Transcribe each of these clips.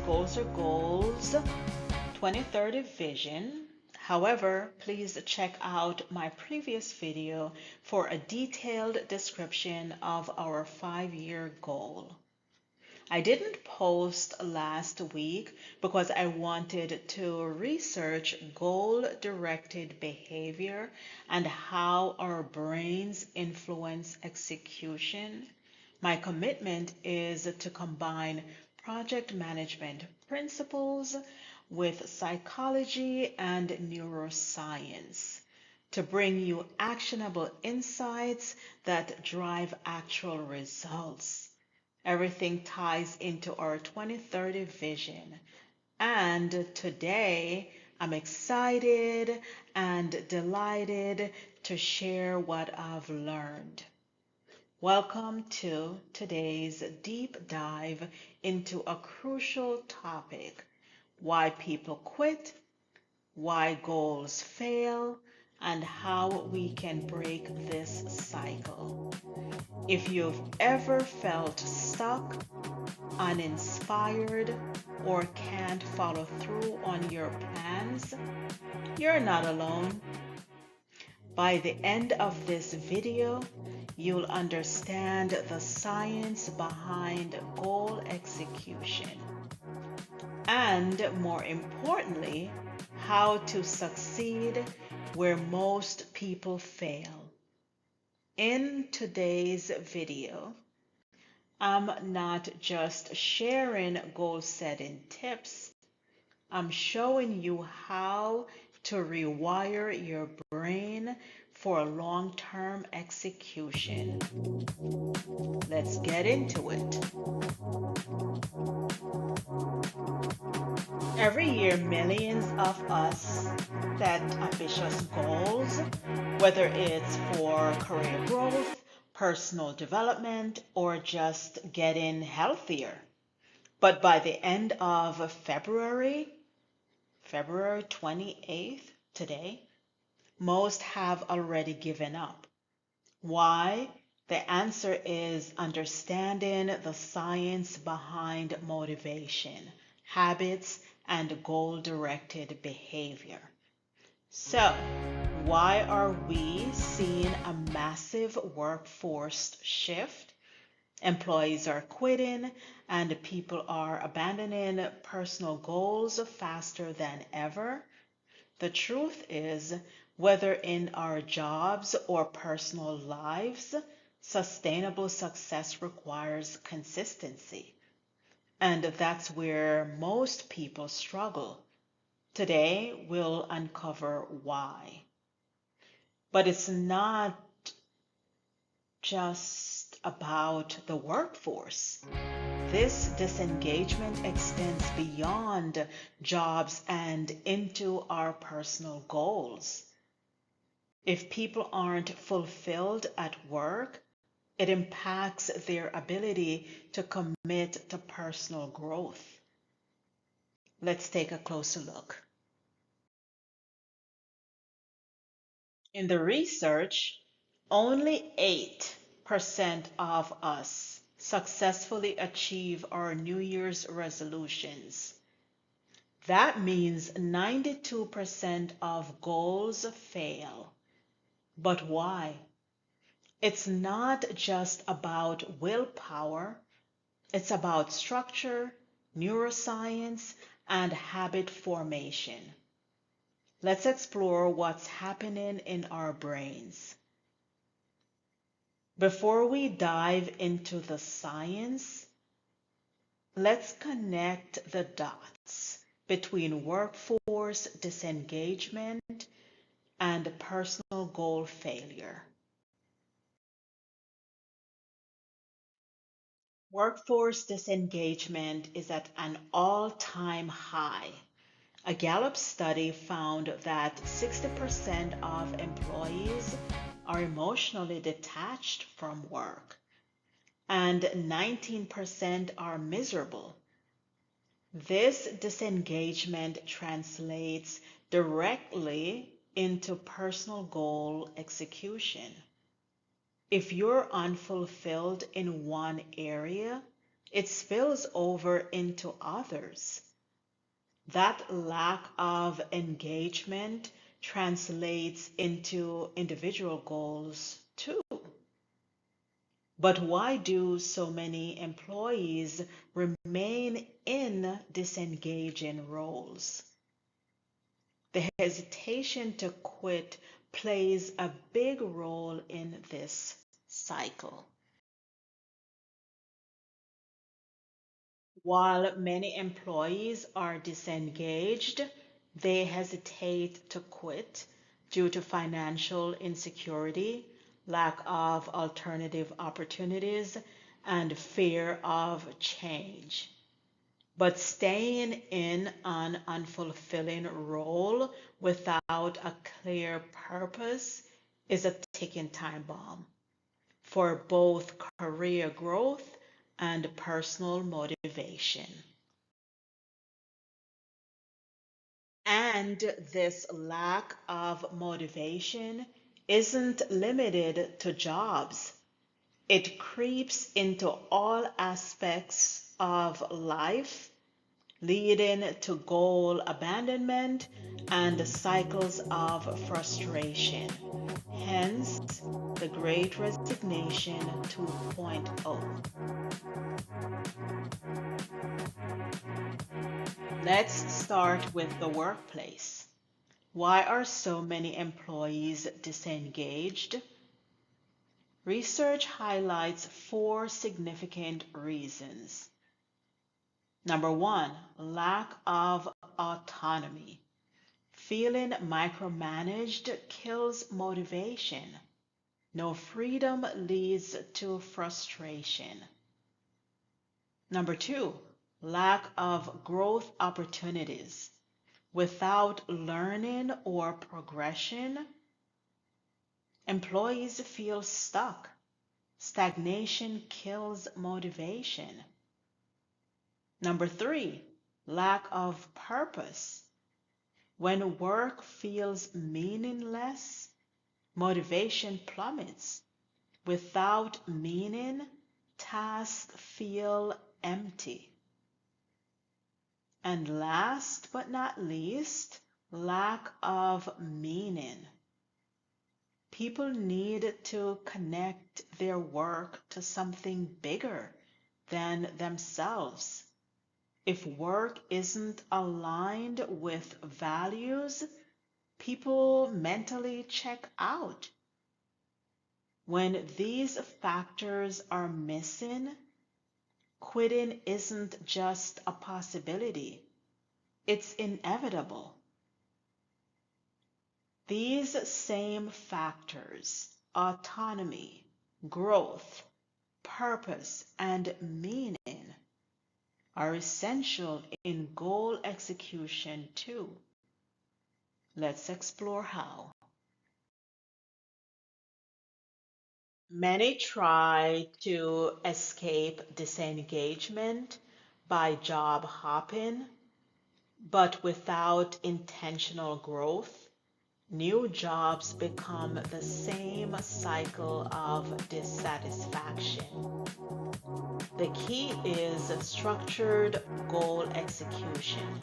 Goals are Goals 2030 Vision. However, please check out my previous video for a detailed description of our 5-year goal. I didn't post last week because I wanted to research goal-directed behavior and how our brains influence execution. My commitment is to combine project management principles with psychology and neuroscience to bring you actionable insights that drive actual results. Everything ties into our 2030 vision. And today, I'm excited and delighted to share what I've learned. Welcome to today's deep dive into a crucial topic: why people quit, why goals fail, and how we can break this cycle. If you've ever felt stuck, uninspired, or can't follow through on your plans, you're not alone. By the end of this video, you'll understand the science behind goal execution, and more importantly, how to succeed where most people fail. In today's video, I'm not just sharing goal setting tips, I'm showing you how to rewire your brain for long-term execution. Let's get into it. Every year, millions of us set ambitious goals, whether it's for career growth, personal development, or just getting healthier. But by the end of February 28th, today, most have already given up. Why? The answer is understanding the science behind motivation, habits, and goal-directed behavior. So, why are we seeing a massive workforce shift? Employees are quitting and people are abandoning personal goals faster than ever. The truth is, whether in our jobs or personal lives, sustainable success requires consistency. And that's where most people struggle. Today, we'll uncover why. But it's not just about the workforce. This disengagement extends beyond jobs and into our personal goals. If people aren't fulfilled at work, it impacts their ability to commit to personal growth. Let's take a closer look. In the research, only 8% of us successfully achieve our New Year's resolutions. That means 92% of goals fail. But why? It's not just about willpower, it's about structure, neuroscience, and habit formation. Let's explore what's happening in our brains. Before we dive into the science, let's connect the dots between workforce disengagement and personal goal failure. Workforce disengagement is at an all-time high. A Gallup study found that 60% of employees are emotionally detached from work, and 19% are miserable. This disengagement translates directly into personal goal execution. If you're unfulfilled in one area, it spills over into others. That lack of engagement translates into individual goals too. But why do so many employees remain in disengaging roles? The hesitation to quit plays a big role in this cycle. While many employees are disengaged, they hesitate to quit due to financial insecurity, lack of alternative opportunities, and fear of change. But staying in an unfulfilling role without a clear purpose is a ticking time bomb for both career growth and personal motivation. And this lack of motivation isn't limited to jobs. It creeps into all aspects of life, leading to goal abandonment and cycles of frustration. Hence, the Great Resignation 2.0. Let's start with the workplace. Why are so many employees disengaged? Research highlights four significant reasons. Number one, lack of autonomy. Feeling micromanaged kills motivation. No freedom leads to frustration. Number two, lack of growth opportunities. Without learning or progression, employees feel stuck. Stagnation kills motivation. Number three, lack of purpose. When work feels meaningless, motivation plummets. Without meaning, tasks feel empty. And last but not least, lack of meaning. People need to connect their work to something bigger than themselves. If work isn't aligned with values, people mentally check out. When these factors are missing, quitting isn't just a possibility, it's inevitable. These same factors, autonomy, growth, purpose, and meaning, are essential in goal execution too. Let's explore how. Many try to escape disengagement by job hopping, but without intentional growth, new jobs become the same cycle of dissatisfaction. The key is structured goal execution,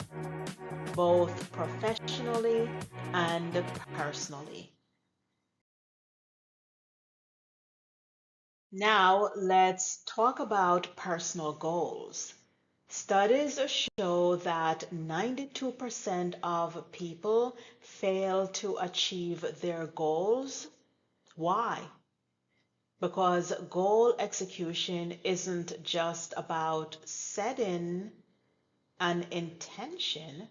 both professionally and personally. Now, let's talk about personal goals. Studies show that 92% of people fail to achieve their goals. Why? Because goal execution isn't just about setting an intention,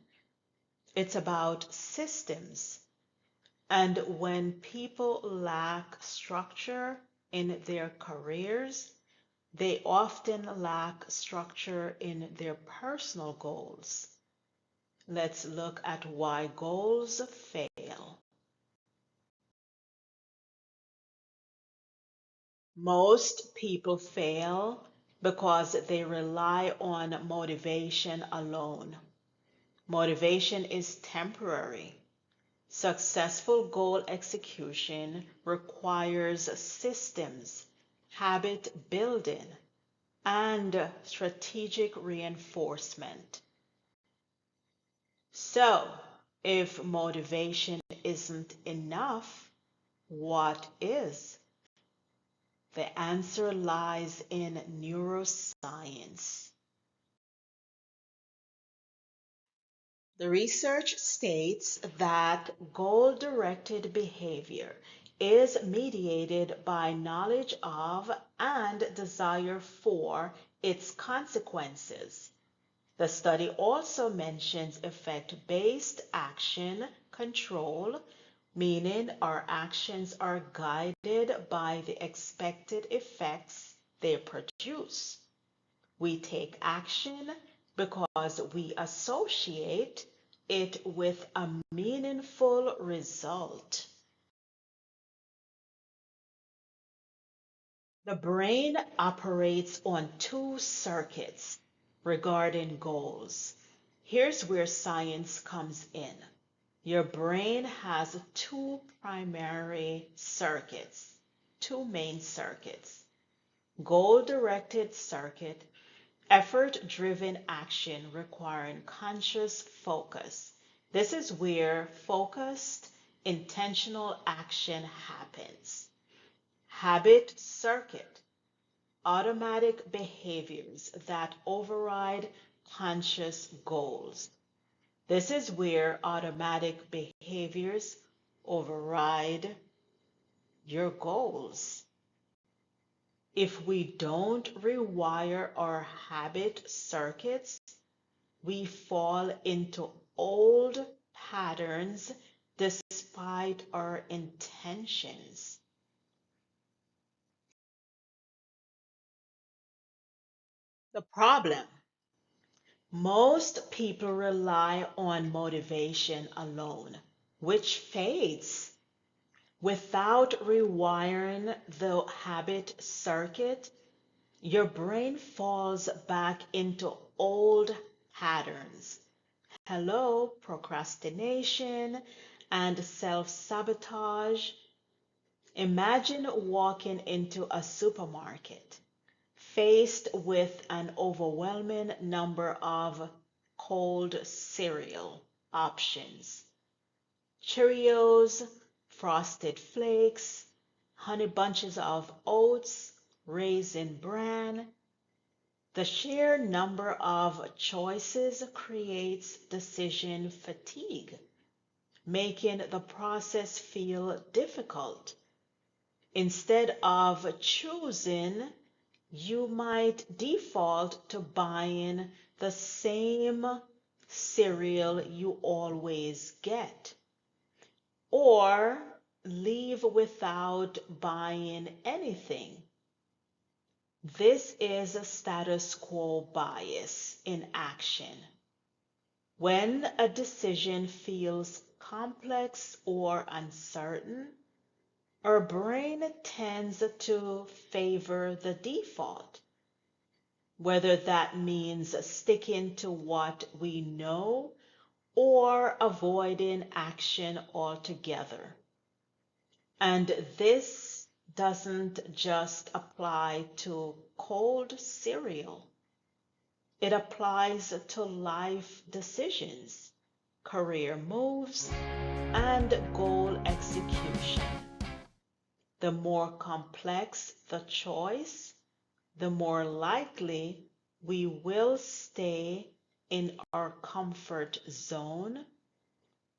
it's about systems. And when people lack structure in their careers, they often lack structure in their personal goals. Let's look at why goals fail. Most people fail because they rely on motivation alone. Motivation is temporary. Successful goal execution requires systems, habit building, and strategic reinforcement. So, if motivation isn't enough, what is? The answer lies in neuroscience. The research states that goal-directed behavior is mediated by knowledge of and desire for its consequences. The study also mentions effect-based action control, meaning our actions are guided by the expected effects they produce. We take action because we associate it with a meaningful result. The brain operates on two circuits regarding goals. Here's where science comes in. Your brain has two primary circuits, two main circuits. Goal-directed circuit, effort-driven action requiring conscious focus. This is where focused, intentional action happens. Habit circuit, automatic behaviors that override conscious goals. This is where automatic behaviors override your goals. If we don't rewire our habit circuits, we fall into old patterns despite our intentions. The problem: most people rely on motivation alone, which fades. Without rewiring the habit circuit, your brain falls back into old patterns. Hello, procrastination and self-sabotage. Imagine walking into a supermarket, faced with an overwhelming number of cold cereal options. Cheerios, Frosted Flakes, Honey Bunches of Oats, Raisin Bran. The sheer number of choices creates decision fatigue, making the process feel difficult. Instead of choosing, you might default to buying the same cereal you always get, or leave without buying anything. This is a status quo bias in action. When a decision feels complex or uncertain, our brain tends to favor the default, whether that means sticking to what we know or avoiding action altogether. And this doesn't just apply to cold cereal. It applies to life decisions, career moves, and goal execution. The more complex the choice, the more likely we will stay in our comfort zone,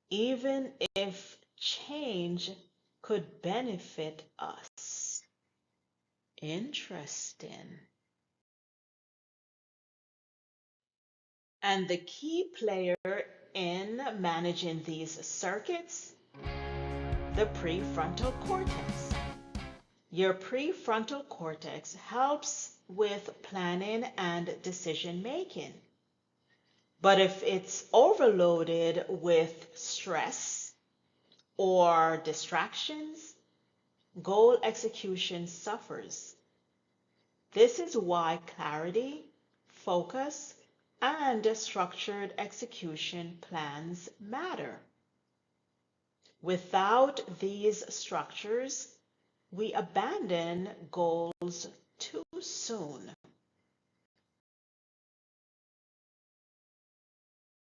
even if change could benefit us. Interesting. And the key player in managing these circuits, the prefrontal cortex. Your prefrontal cortex helps with planning and decision making. But if it's overloaded with stress or distractions, goal execution suffers. This is why clarity, focus, and structured execution plans matter. Without these structures, we abandon goals too soon.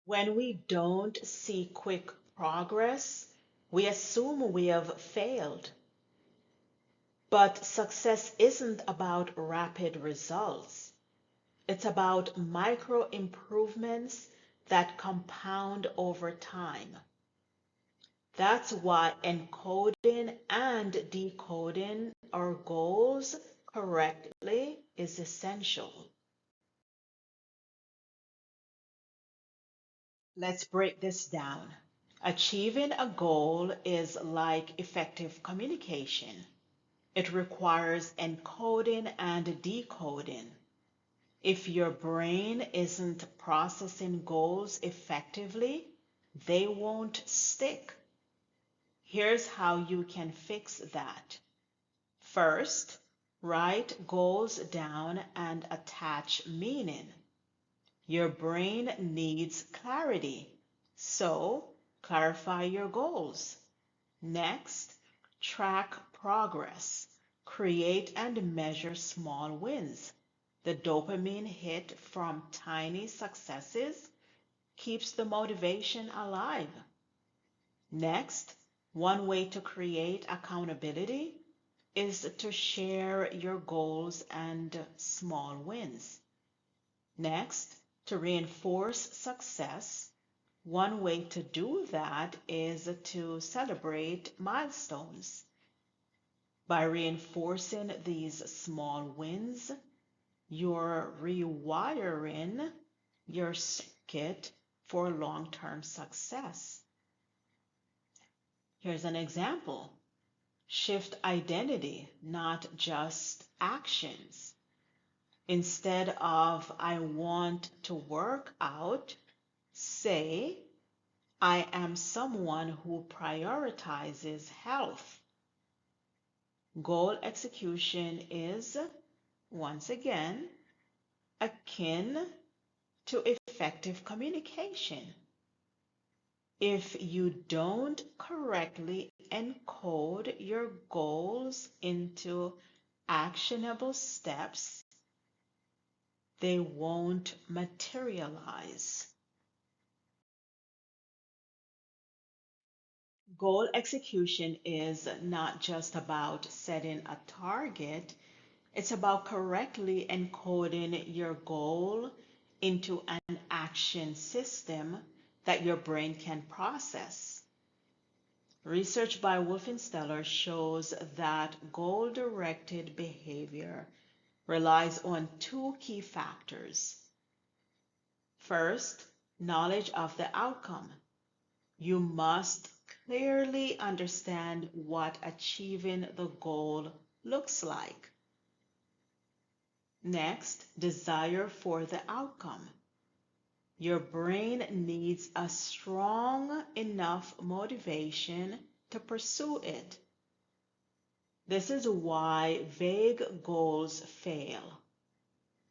When we don't see quick progress, we assume we have failed. But success isn't about rapid results. It's about micro improvements that compound over time. That's why encoding and decoding our goals correctly is essential. Let's break this down. Achieving a goal is like effective communication. It requires encoding and decoding. If your brain isn't processing goals effectively, they won't stick. Here's how you can fix that. First, write goals down and attach meaning. Your brain needs clarity, so clarify your goals. Next, track progress. Create and measure small wins. The dopamine hit from tiny successes keeps the motivation alive. Next, one way to create accountability is to share your goals and small wins. Next, to reinforce success, one way to do that is to celebrate milestones. By reinforcing these small wins, you're rewiring your circuit for long-term success. Here's an example. Shift identity, not just actions. Instead of I want to work out, say I am someone who prioritizes health. Goal execution is, once again, akin to effective communication. If you don't correctly encode your goals into actionable steps, they won't materialize. Goal execution is not just about setting a target, it's about correctly encoding your goal into an action system that your brain can process. Research by Wolfensteller shows that goal-directed behavior relies on two key factors. First, knowledge of the outcome. You must clearly understand what achieving the goal looks like. Next, desire for the outcome. Your brain needs a strong enough motivation to pursue it. This is why vague goals fail.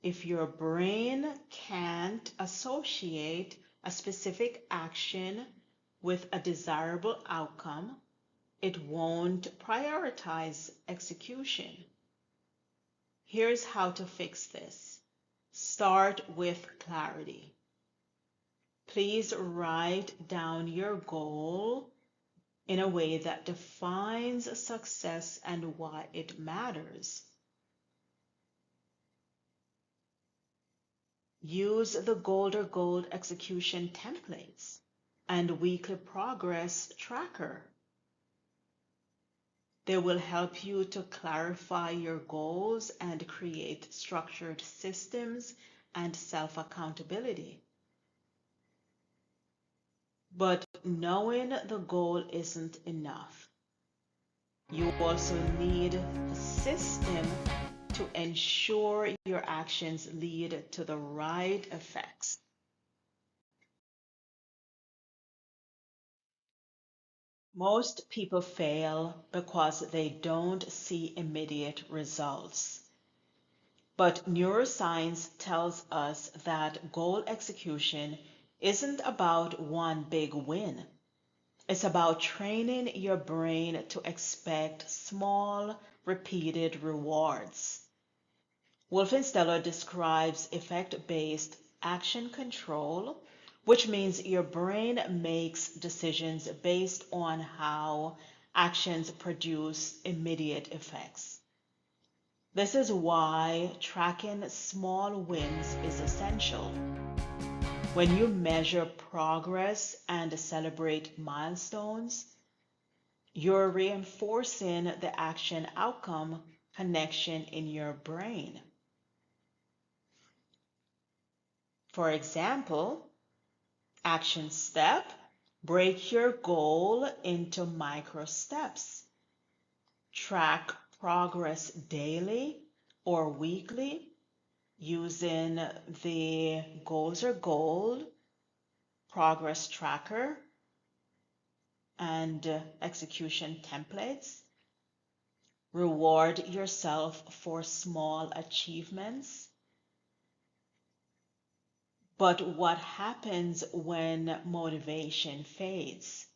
If your brain can't associate a specific action with a desirable outcome, it won't prioritize execution. Here's how to fix this. Start with clarity. Please write down your goal in a way that defines success and why it matters. Use the Golder Gold execution templates and weekly progress tracker. They will help you to clarify your goals and create structured systems and self-accountability. But knowing the goal isn't enough. You also need a system to ensure your actions lead to the right effects. Most people fail because they don't see immediate results. But neuroscience tells us that goal execution isn't about one big win. It's about training your brain to expect small, repeated rewards. Wolfensteller describes effect-based action control, which means your brain makes decisions based on how actions produce immediate effects. This is why tracking small wins is essential. When you measure progress and celebrate milestones, you're reinforcing the action outcome connection in your brain. For example, action step, break your goal into micro steps. Track progress daily or weekly using the Goals Are Gold progress tracker and execution templates. Reward yourself for small achievements. But what happens when motivation fades?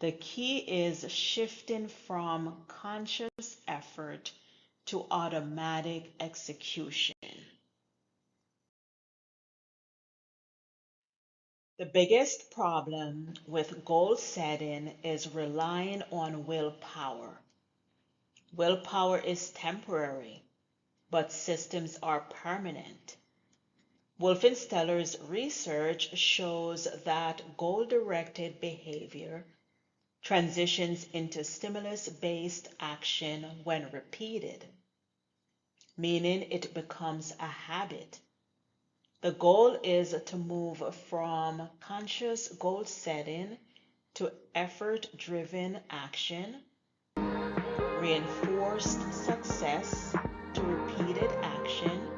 The key is shifting from conscious effort to automatic execution. The biggest problem with goal setting is relying on willpower. Willpower is temporary, but systems are permanent. Wolfensteller's research shows that goal-directed behavior transitions into stimulus-based action when repeated, meaning it becomes a habit. The goal is to move from conscious goal setting to effort-driven action, reinforced success to repeated action,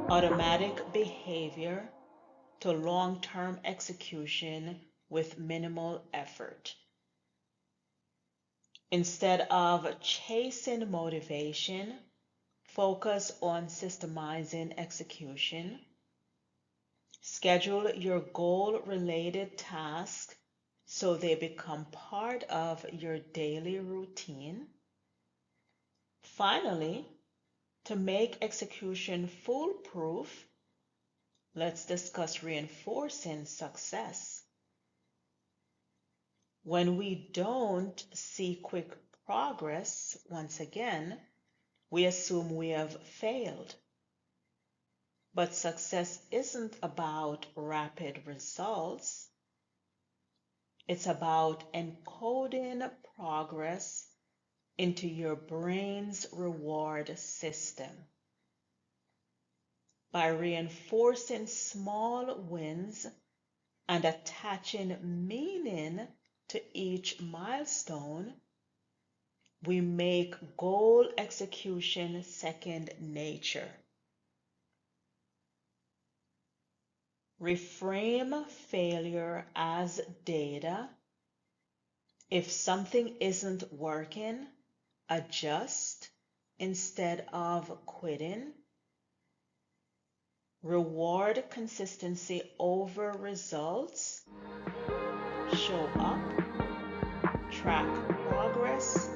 automatic behavior to long-term execution with minimal effort. Instead of chasing motivation, focus on systemizing execution. Schedule your goal-related tasks so they become part of your daily routine. Finally, to make execution foolproof, let's discuss reinforcing success. When we don't see quick progress, once again, we assume we have failed. But success isn't about rapid results. It's about encoding progress into your brain's reward system. By reinforcing small wins and attaching meaning to each milestone, we make goal execution second nature. Reframe failure as data. If something isn't working, adjust instead of quitting. Reward consistency over results. Show up, track progress,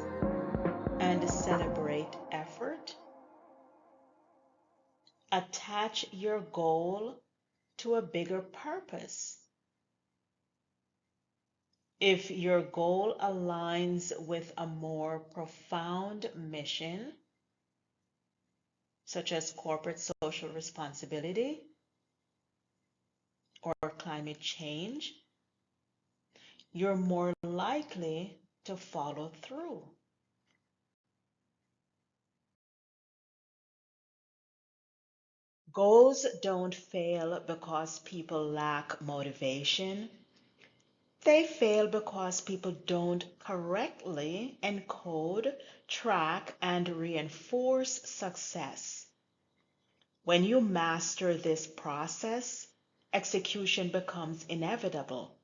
and celebrate effort. Attach your goal to a bigger purpose. If your goal aligns with a more profound mission, such as corporate social responsibility or climate change, you're more likely to follow through. Goals don't fail because people lack motivation. They fail because people don't correctly encode, track, and reinforce success. When you master this process, execution becomes inevitable.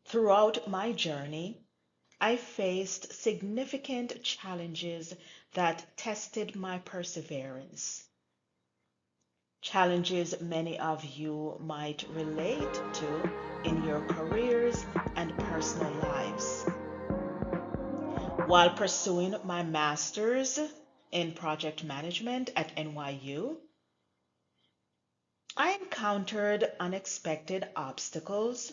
Throughout my journey, I faced significant challenges that tested my perseverance. Challenges many of you might relate to in your careers and personal lives. While pursuing my master's in project management at NYU, I encountered unexpected obstacles,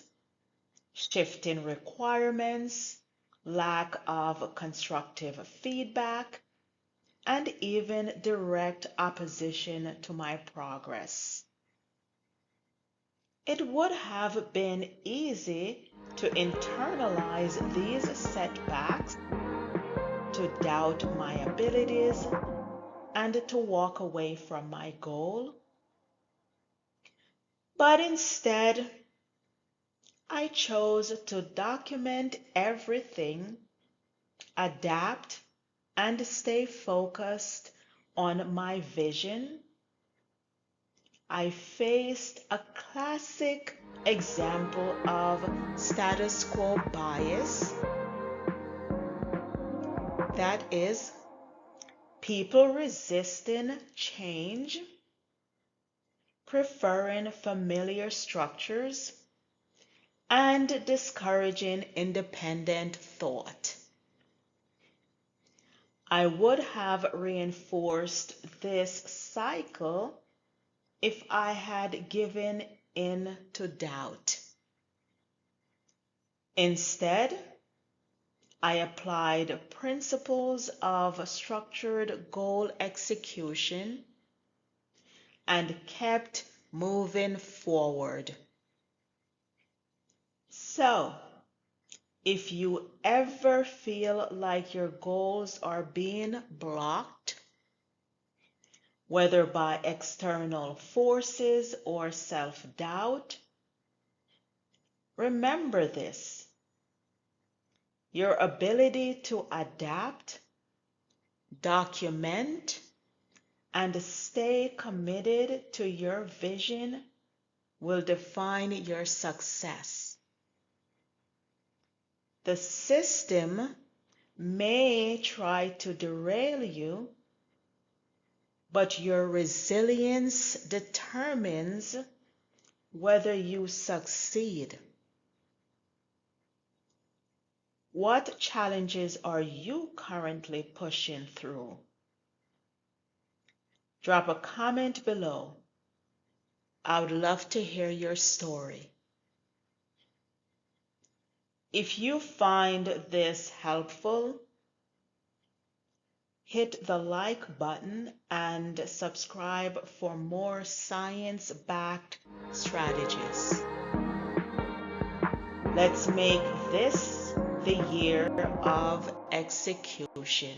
shifting requirements, lack of constructive feedback, and even direct opposition to my progress. It would have been easy to internalize these setbacks, to doubt my abilities, and to walk away from my goal. But instead, I chose to document everything, adapt, and stay focused on my vision. I faced a classic example of status quo bias, that is, people resisting change, preferring familiar structures, and discouraging independent thought. I would have reinforced this cycle if I had given in to doubt. Instead, I applied principles of structured goal execution and kept moving forward. So, if you ever feel like your goals are being blocked, whether by external forces or self-doubt, remember this: your ability to adapt, document, and stay committed to your vision will define your success. The system may try to derail you, but your resilience determines whether you succeed. What challenges are you currently pushing through? Drop a comment below. I would love to hear your story. If you find this helpful, hit the like button and subscribe for more science-backed strategies. Let's make this the year of execution.